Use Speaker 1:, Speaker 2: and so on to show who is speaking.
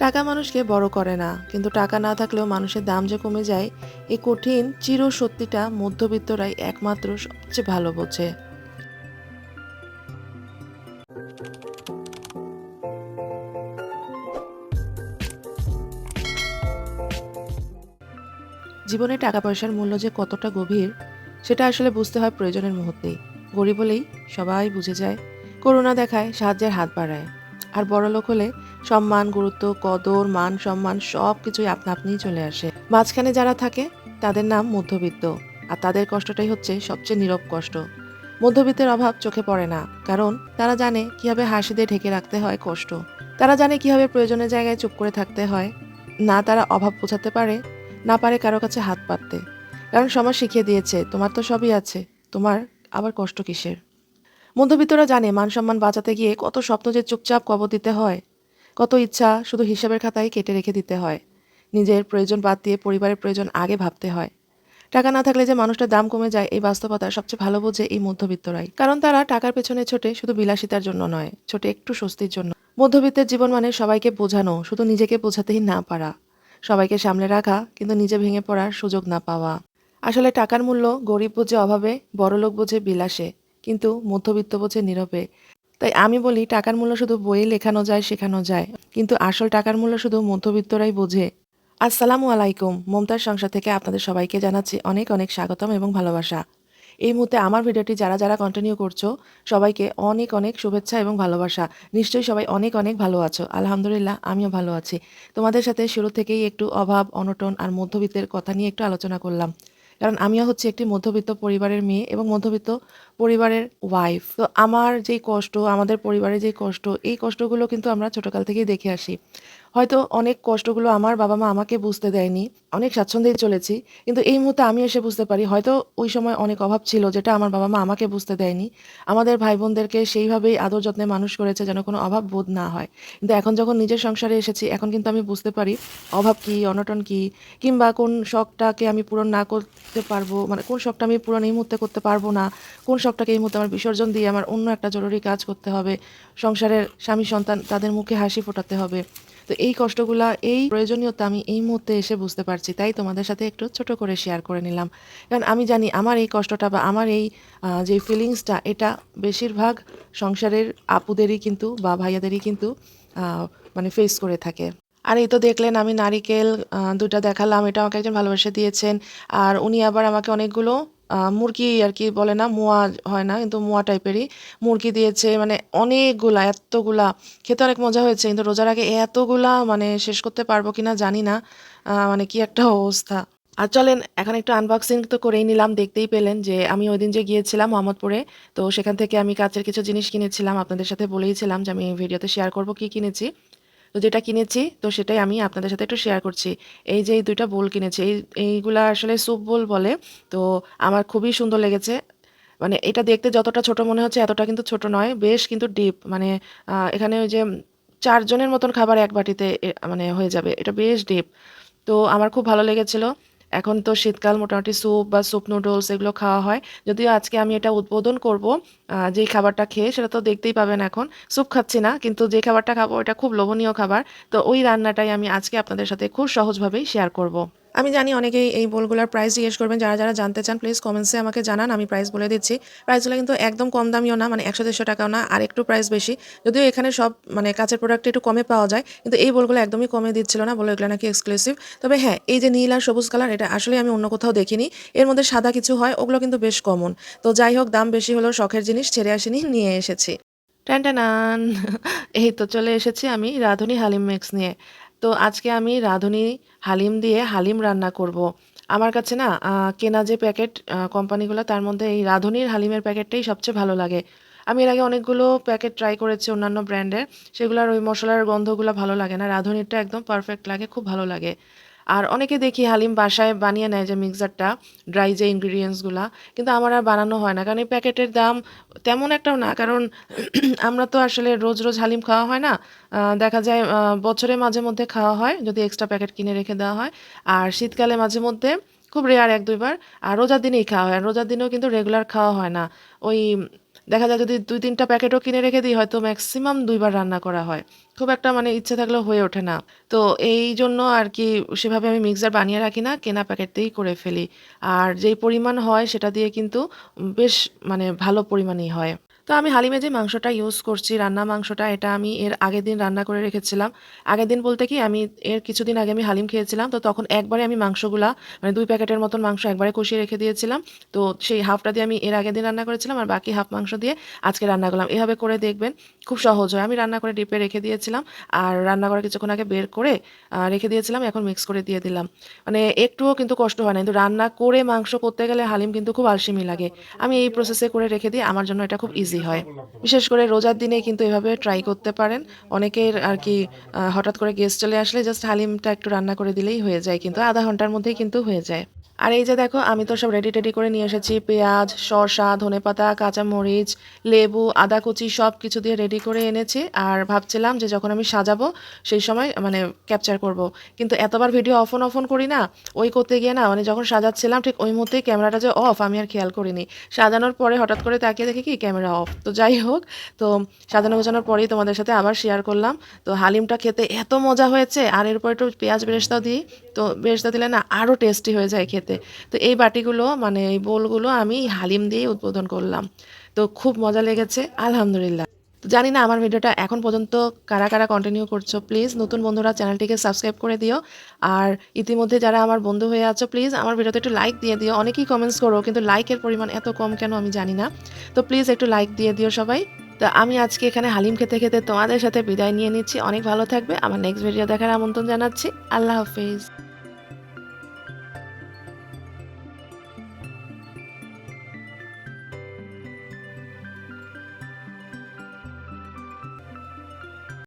Speaker 1: টাকা মানুষকে বড় করে না, কিন্তু টাকা না থাকলেও মানুষের দাম যে কমে যায় এই কঠিন চির সত্যিটা মধ্যবিত্তরাই একমাত্র সবচেয়ে ভালো বোঝে। জীবনে টাকা পয়সার মূল্য যে কতটা গভীর সেটা আসলে বুঝতে হয় প্রয়োজনের মুহূর্তেই। গরিব হলেই সবাই বুঝে যায়, করুণা দেখায়, সাহায্যের হাত বাড়ায়। আর বড়লোক হলে সম্মান, গুরুত্ব, কদর, মান সম্মান সব কিছুই আপনা আপনিই চলে আসে। মাঝখানে যারা থাকে তাদের নাম মধ্যবিত্ত, আর তাদের কষ্টটাই হচ্ছে সবচেয়ে নীরব কষ্ট। মধ্যবিত্তের অভাব চোখে পড়ে না, কারণ তারা জানে কিভাবে হাসি দিয়ে ঢেকে রাখতে হয় কষ্ট। তারা জানে কিভাবে প্রয়োজনের জায়গায় চুপ করে থাকতে হয়। না তারা অভাব বোঝাতে পারে, না পারে কারো কাছে হাত পাততে। কারণ সমাজ শিখিয়ে দিয়েছে তোমার তো সবই আছে, তোমার আবার কষ্ট কিসের। মধ্যবিত্তরা জানে মান সম্মান বাঁচাতে গিয়ে কত স্বপ্ন যে চুপচাপ কবর দিতে হয়, কত ইচ্ছা শুধু হিসাবের খাতায় কেটে রেখে দিতে হয়। নিজের প্রয়োজন বাদ দিয়ে পরিবারের প্রয়োজন আগে ভাবতে হয়। টাকা না থাকলে যে মানুষটার দাম কমে যায় এই বাস্তবতা সবচেয়ে ভালো বোঝে এই মধ্যবিত্তরাই, কারণ তারা টাকার পেছনে ছোটে শুধু বিলাসিতার জন্য নয়, ছোটে একটু স্বস্তির জন্য। মধ্যবিত্তের জীবন মানে সবাইকে বোঝানো, শুধু নিজেকে বোঝাতেই না পারা। সবাইকে সামলে রাখা, কিন্তু নিজে ভেঙে পড়ার সুযোগ না পাওয়া। আসলে টাকার মূল্য গরিব বোঝে অভাবে, বড়লোক বোঝে বিলাসে, কিন্তু মধ্যবিত্ত বোঝে নীরবে। তাই আমি বলি টাকার মূল্য শুধু বইয়ে লেখানো যায়, শেখানো যায়, কিন্তু আসল টাকার মূল্য শুধু মধ্যবিত্তরাই বোঝে। আসসালামু আলাইকুম, মমতাজ সংসার থেকে আপনাদের সবাইকে জানাচ্ছি অনেক অনেক স্বাগতম এবং ভালোবাসা। এই মুহূর্তে আমার ভিডিওটি যারা যারা কন্টিনিউ করছো সবাইকে অনেক অনেক শুভেচ্ছা এবং ভালোবাসা। নিশ্চয়ই সবাই অনেক অনেক ভালো আছো। আলহামদুলিল্লাহ আমিও ভালো আছি। তোমাদের সাথে শুরু থেকেই একটু অভাব, অনটন আর মধ্যবিত্তের কথা নিয়ে একটু আলোচনা করলাম, কারণ আমিও হচ্ছে একটি মধ্যবিত্ত পরিবারের মেয়ে এবং মধ্যবিত্ত পরিবারের ওয়াইফ। তো আমার যেই কষ্ট, আমাদের পরিবারের যেই কষ্ট, এই কষ্টগুলো কিন্তু আমরা ছোটকাল থেকেই দেখে আসি। হয়তো অনেক কষ্টগুলো আমার বাবা-মা আমাকে বুঝতে দেয়নি। অনেক স্বাচ্ছন্দ্যেই চলেছি। কিন্তু এই মুহূর্তে আমি এসে বুঝতে পারি হয়তো ওই সময় অনেক অভাব ছিল যেটা আমার বাবা-মা আমাকে বুঝতে দেয়নি। আমাদের ভাই-বোনদেরকে সেইভাবেই আদর যত্নে মানুষ করেছে যেন কোনো অভাব বোধ না হয়। কিন্তু এখন যখন নিজের সংসারে এসেছি এখন কিন্তু আমি বুঝতে পারি অভাব কী, অনটন কী, কিংবা কোন শখটাকে আমি পূরণ না করতে পারবো, মানে কোন শখটা আমি পূরণ এই মুহূর্তে করতে পারবো না, কোন শখটাকে এই মুহূর্তে আমার বিসর্জন দিয়ে আমার অন্য একটা জরুরি কাজ করতে হবে। সংসারের স্বামী সন্তান তাদের মুখে হাসি ফোটাতে হবে। তো এই কষ্টগুলা, এই প্রয়োজনীয়তা আমি এই মুহূর্তে এসে বুঝতে পারছি। তাই তোমাদের সাথে একটু ছোট করে শেয়ার করে নিলাম। কারণ আমি জানি আমার এই কষ্টটা বা আমার এই যে ফিলিংসটা এটা বেশিরভাগ সংসারের আপুদেরই কিন্তু বা ভাইয়াদেরই কিন্তু আ মানে ফেস করে থাকে। আর এই তো দেখলেন আমি নারিকেল ২ টা দেখালাম। এটা আমাকে একজন ভালোবেসে দিয়েছেন। আর উনি আবার আমাকে অনেকগুলো মুরগি আরকি বলে না, মোয়া হয় না কিন্তু মোয়া টাইপেরই মুরগি দিয়েছে। মানে অনেকগুলা, এত্তগুলা। খেতে অনেক মজা হয়েছে। কিন্তু রোজার আগে এতগুলা মানে শেষ করতে পারবো কিনা জানি না। মানে কি একটা অবস্থা। আর চলেন এখন একটু আনবক্সিং তো করেই নিলাম। দেখতেই পেলেন যে আমি ওইদিন যে গিয়েছিলাম মোহাম্মদপুরে, তো সেখান থেকে আমি কাচের কিছু জিনিস কিনেছিলাম। আপনাদের সাথে বলেইছিলাম যে আমি ভিডিওতে শেয়ার করব কি কিনেছি। তো যেটা কিনেছি তো সেটাই আমি আপনাদের সাথে একটু শেয়ার করছি। এই যে এই ২ টা বোল কিনেছি। এইগুলা আসলে স্যুপ বোল বলে। তো আমার খুবই সুন্দর লেগেছে। মানে এটা দেখতে যতটা ছোট মনে হচ্ছে এতটা কিন্তু ছোট নয়। বেশ কিন্তু ডিপ। মানে এখানে ওই যে ৪ জনের মতন খাবার এক বাটিতে মানে হয়ে যাবে। এটা বেশ ডিপ। তো আমার খুব ভালো লেগেছিল। এখন তো শীতকাল, মোটামুটি স্যুপ বা স্যুপ নুডলস এগুলো খাওয়া হয়। যদিও আজকে আমি এটা উদ্বোধন করব। যেই খাবারটা খেয়ে সেটা তো দেখতেই পাবেন এখন। স্যুপ খাচ্ছি না, কিন্তু যে খাবারটা খাবো এটা খুব লোভনীয় খাবার। তো ওই রান্নাটাই আমি আজকে আপনাদের সাথে খুব সহজভাবেই শেয়ার করব। আমি জানি অনেকেই এই বোলগুলার প্রাইস জিজ্ঞেস করবেন। যারা যারা জানতে চান প্লিজ কমেন্টসে আমাকে জানান, আমি প্রাইস বলে দিচ্ছি। প্রাইসগুলো কিন্তু একদম কম দামিও না, মানে ১০০-১৫০ টাকাও না, আর একটু প্রাইস বেশি। যদিও এখানে সব মানে কাঁচের প্রোডাক্ট একটু কমে পাওয়া যায়, কিন্তু এই বোলগুলো একদমই কমে দিচ্ছিল না, বলে এগুলো নাকি এক্সক্লুসিভ। তবে হ্যাঁ, এই যে নীল আর সবুজ কালার এটা আসলে আমি অন্য কোথাও দেখিনি। এর মধ্যে সাদা কিছু হয়, ওগুলো কিন্তু বেশ কমন। তো যাই হোক, দাম বেশি হলেও শখের জিনিস ছেড়ে আসিনি, নিয়ে এসেছি। টানটানান! এই তো চলে এসেছি আমি রাঁধুনি হালিম মিক্স নিয়ে। তো আজকে আমি রাঁধুনি হালিম দিয়ে হালিম রান্না করব। আমার কাছে না কেনা যে প্যাকেট কোম্পানিগুলো তার মধ্যে এই রাঁধুনির হালিমের প্যাকেটটাই সবচেয়ে ভালো লাগে। আমি এর আগে অনেকগুলো প্যাকেট ট্রাই করেছি অন্যান্য ব্র্যান্ডের। সেগুলার ওই মসলার গন্ধগুলা ভালো লাগে না। রাঁধুনিরটা একদম পারফেক্ট লাগে, খুব ভালো লাগে। আর অনেকে দেখি হালিম বাসায় বানিয়ে নেয় যে মিক্সচারটা, ড্রাই যে ইনগ্রিডিয়েন্টস গুলা। কিন্তু আমার আর বানানো হয় না। কারণ এই প্যাকেটের দাম তেমন একটাও না। কারণ আমরা তো আসলে রোজ, রোজ হালিম খাওয়া হয় না। দেখা যায় বছরে মাঝে মধ্যে খাওয়া হয় যদি এক্সট্রা প্যাকেট কিনে রেখে দেওয়া হয়। আর শীতকালে মাঝে মধ্যে খুব রেয়ার ১-২ বার। আর রোজার দিনেই খাওয়া হয়। আর রোজার দিনেও কিন্তু রেগুলার খাওয়া হয় না। ওই দেখা যায় যদি ২-৩টা প্যাকেটও কিনে রেখে দিই হয়তো ম্যাক্সিমাম ২ বার রান্না করা হয়। খুব একটা মানে ইচ্ছে থাকলেও হয়ে ওঠে না। তো এইজন্য আরকি সেভাবে আমি মিক্সার বানিয়ে রাখি না, কেনা প্যাকেট দিয়েই করে ফেলি। আর যেই পরিমাণ হয় সেটা দিয়ে কিন্তু বেশ মানে ভালো পরিমাণেই হয়। তো আমি হালিমে যে মাংসটা ইউজ করছি, রান্না মাংসটা, এটা আমি এর আগের দিন রান্না করে রেখেছিলাম। আগের দিন বলতে কি আমি এর কিছুদিন আগে আমি হালিম খেয়েছিলাম। তো তখন একবারে আমি মাংসগুলা মানে ২ প্যাকেটের মতন মাংস একবারে কষিয়ে রেখে দিয়েছিলাম। তো সেই হাফটা দিয়ে আমি এর আগের দিন রান্না করেছিলাম আর বাকি হাফ মাংস দিয়ে আজকে রান্না করলাম। এভাবে করে দেখবেন খুব সহজ হয়। আমি রান্না করে ডিপে রেখে দিয়েছিলাম। আর রান্না করার কিছুক্ষণ আগে বের করে রেখে দিয়েছিলাম। এখন মিক্স করে দিয়ে দিলাম। মানে একটুও কিন্তু কষ্ট হয় না। কিন্তু রান্না করে মাংস করতে গেলে হালিম কিন্তু খুব আলসেমি লাগে। আমি এই প্রসেসে করে রেখে দিই। আমার জন্য এটা খুব ইজি হয়। বিশেষ করে রোজার দিনে কিন্তু এভাবে ট্রাই করতে পারেন। অনেকের আরকি হঠাৎ করে গেস্ট চলে আসলে জাস্ট হালিমটা একটু রান্না করে দিলেই হয়ে যায় কিন্তু ০.৫ ঘন্টার মধ্যেই কিন্তু হয়ে যায়। আর এই যে দেখো আমি তো সব রেডি-টেডি করে নিয়ে এসেছি। পেঁয়াজ, শসা, ধনেপাতা, কাঁচামরিচ, লেবু, আদা কুচি সবকিছু দিয়ে রেডি করে এনেছি। আর ভাবছিলাম যে যখন আমি সাজাবো সেই সময় মানে ক্যাপচার করব। কিন্তু এতবার ভিডিও অফ অন করি না, ওই করতে গিয়ে না মানে যখন সাজাচ্ছিলাম ঠিক ওই মুহূর্তেই ক্যামেরাটা যে অফ আমি আর খেয়াল করিনি। সাজানোর পরে হঠাৎ করে তাকিয়ে দেখি কি ক্যামেরা অফ। তো যাই হোক, তো সাজানো গোছানোর পরেই তোমাদের সাথে আবার শেয়ার করলাম। তো হালিমটা খেতে এত মজা হয়েছে আর এরপর একটু পেঁয়াজ বেরেস্তাও দিই। তো বেরেস্তা দিলে না আরও টেস্টি হয়ে যায় খেতে। তো এই বাটিগুলো মানে এই বোলগুলো আমি হালিম দিয়েই উদ্বোধন করলাম। তো খুব মজা লেগেছে আলহামদুলিল্লাহ। তো জানি না আমার ভিডিওটা এখন পর্যন্ত কারা কন্টিনিউ করছো। প্লিজ নতুন বন্ধুরা চ্যানেলটিকে সাবস্ক্রাইব করে দিও। আর ইতিমধ্যে যারা আমার বন্ধু হয়ে আছো প্লিজ আমার ভিডিওতে একটু লাইক দিয়ে দিও। অনেকেই কমেন্টস করো কিন্তু লাইকের পরিমাণ এত কম কেন আমি জানি না। তো প্লিজ একটু লাইক দিয়ে দিও সবাই। তো আমি আজকে এখানে হালিম খেতে তোমাদের সাথে বিদায় নিয়ে নিচ্ছি। অনেক ভালো থাকবে। আমার নেক্সট ভিডিও দেখার আমন্ত্রণ জানাচ্ছি। আল্লাহ হাফেজ।